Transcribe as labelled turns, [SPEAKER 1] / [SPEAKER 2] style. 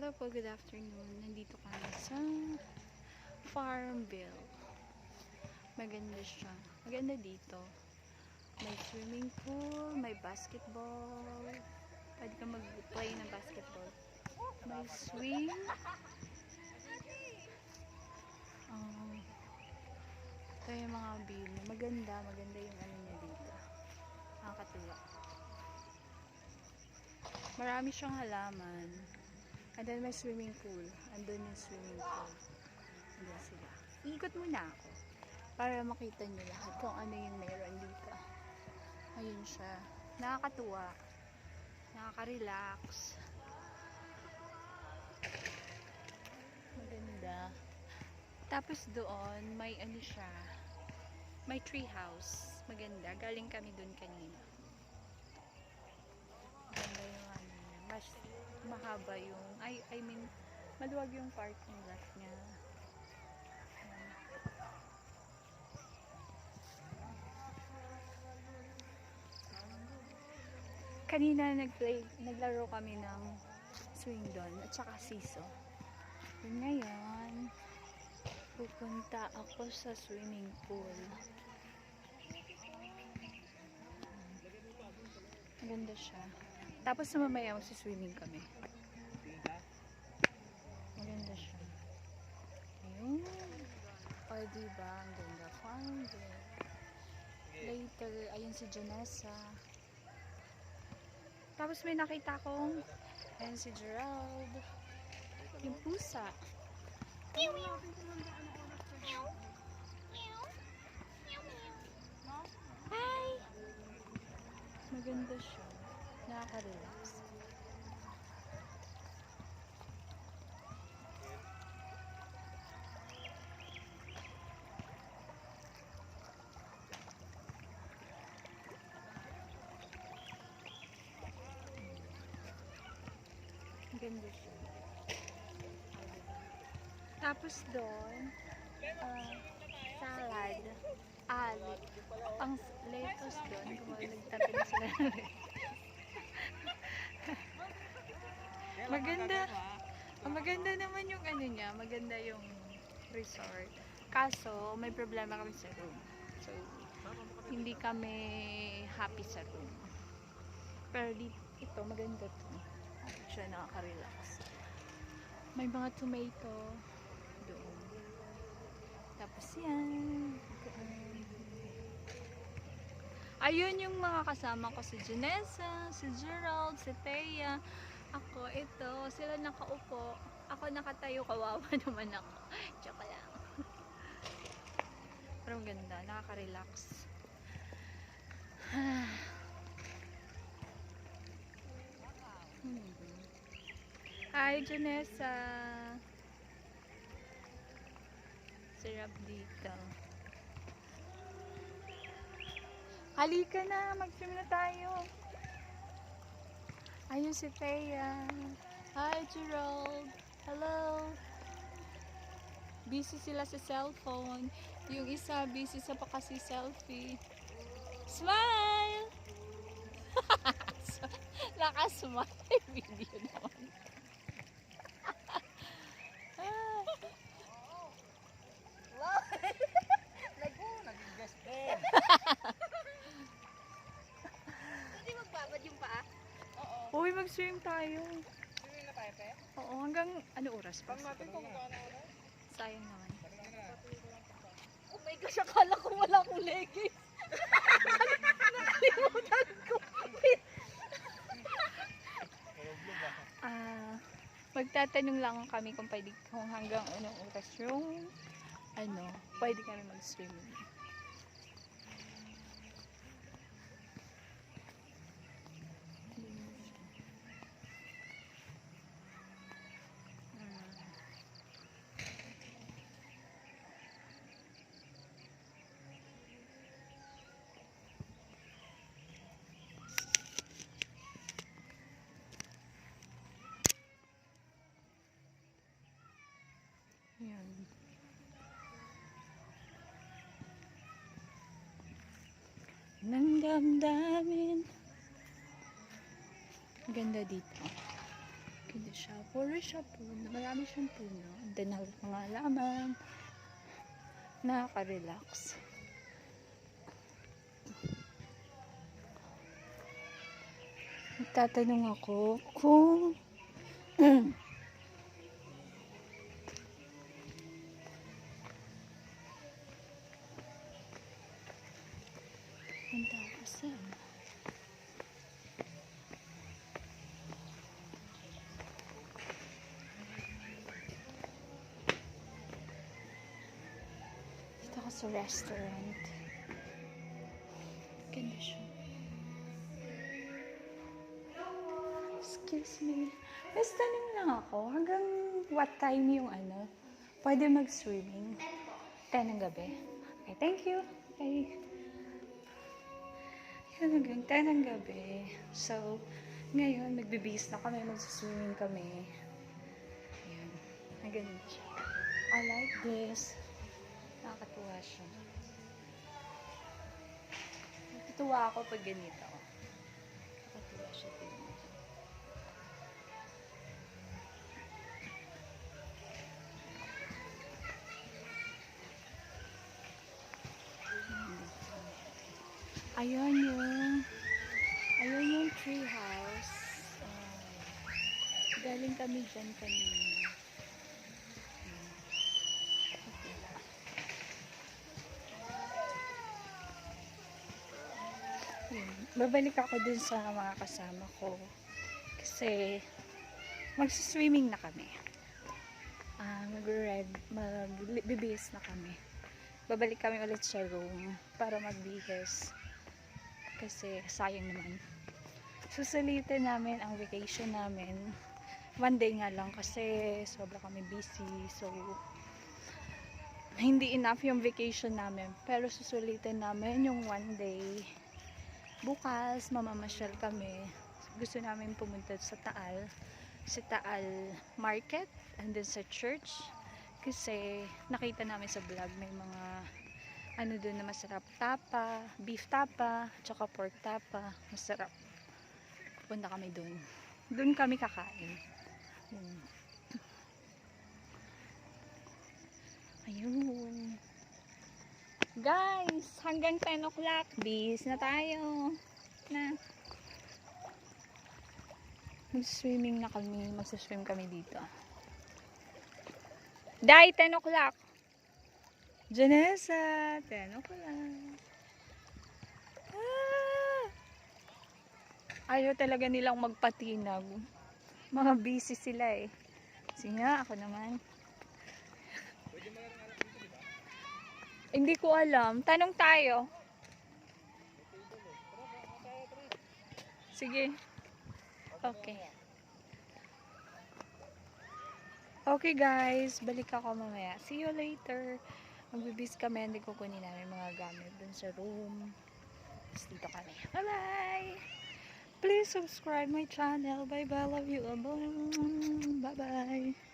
[SPEAKER 1] Hello po, good afternoon. Nandito kami sa Ville. Maganda siya. Maganda dito. May swimming pool, may basketball. Pwede ka mag-play ng basketball. May swing. Ito yung mga view. Maganda yung ano niya dito. Nakakatuwa. Marami siyang halaman. And then may swimming pool. Andun yung swimming pool. Andun sila. Ikot muna ako. Para makita nyo lahat kung ano yung meron dito. Ayun siya. Nakakatuwa. Nakaka-relax. Maganda. Tapos doon, may ano siya. May tree house. Maganda. Galing kami doon kanina. Maganda yung ano niya. Mas mahaba yung, I mean, maluwag yung parking lot niya. Kanina naglaro kami ng swing doon at saka siso. Yun ngayon, pupunta ako sa swimming pool. Maganda siya. Tapos na mamaya magsiswimming kami. Maganda siya. Ayun. O, diba? Ang ganda. Farm day. Later, ayun si Janessa. Tapos may nakita kong ayun si Gerald. Yung pusa. Hi! Maganda siya. Nakaka-relax. Maganda siya. Tapos doon, salad. Ang lettuce doon, nagtabi na sila. Maganda naman yung ano niya, maganda yung resort. Kaso, may problema kami sa room. So, hindi kami happy sa room. Pero ito, maganda to. Siya nakaka-relax. May mga tomato doon. Tapos yan. Ayun yung mga kasama ko, si Janessa, si Gerald, si Thea. Ako, ito. Sila nakaupo. Ako nakatayo. Kawawa naman ako. Joke lang. Pero maganda. Nakaka-relax. Hi, Janessa. Sarap dito. Halika na, mag-swim na tayo. Ayun si Thea. Hi, Gerald. Hello. Busy sila sa cellphone. Yung isa, busy sa selfie. Smile! Naka-smile video naman.
[SPEAKER 2] Nag-guest bed.
[SPEAKER 3] Hindi magbabad yung paa?
[SPEAKER 2] Oo.
[SPEAKER 1] Uy, mag-swim tayo.
[SPEAKER 2] Swimming na tayo, te?
[SPEAKER 1] Oo, hanggang ano oras pa?
[SPEAKER 2] Pang natin kung gaano oras?
[SPEAKER 1] Sayang naman.
[SPEAKER 3] Oh my gosh, akala ko wala akong leggings. Nakalimutan ko.
[SPEAKER 1] Magtatanong lang kami kung pwede kung hanggang anong oras yung pwede kami mag-swimming. Yan. Nang damdamin. Ganda dito. Hindi siya. Puro siya puno. Marami siyang puno. And then, mga halaman. Nakaka-relax. Nagtatanong ako kung punta ako sa dito ako sa restaurant. Ganda siya. Excuse me. Mas tanong lang ako. Hanggang what time yung pwede mag-swimming? 10 ng gabi. Okay, thank you. Okay. Yan, hanggang 10 ng gabi. So, ngayon, magbibihis na kami. Mag-swimming kami. Ayan. Ang ganda siya. I like this. Nakakatuwa siya. Nakakatuwa ako pag ganito. Nakakatuwa siya din. Ayun yung tree house. Galing kami dyan kanina. Babalik ako dun sa mga kasama ko. Kasi magsiswimming na kami. Magbibihis na kami. Babalik kami ulit sa room para magbihis. Kasi sayang naman. Susulitin namin ang vacation namin. One day nga lang kasi sobra kami busy. So, hindi enough yung vacation namin. Pero susulitin namin yung one day. Bukas, mamamasyal kami. Gusto namin pumunta sa Taal. Sa Taal Market. And then sa church. Kasi nakita namin sa vlog may mga doon na masarap, tapa, beef tapa, tsaka pork tapa, masarap. Pupunta kami doon. Doon kami kakain. Ayun. Guys, hanggang 10 o'clock, bis na tayo. Na. Mag-swimming na kami. Mag-swim kami dito. Dai, 10 o'clock. Janessa, 10 o'clock. Ayaw talaga nilang magpatinag. Mga busy sila eh. Sige nga, ako naman. Hindi ko alam. Tanong tayo. Sige. Okay. Okay guys, balik ako mamaya. See you later. Magbibis kami, hindi ko kunin namin mga gamit dun sa room. Tapos dito kami. Bye bye! Please subscribe my channel. Bye bye, love you. Bye bye.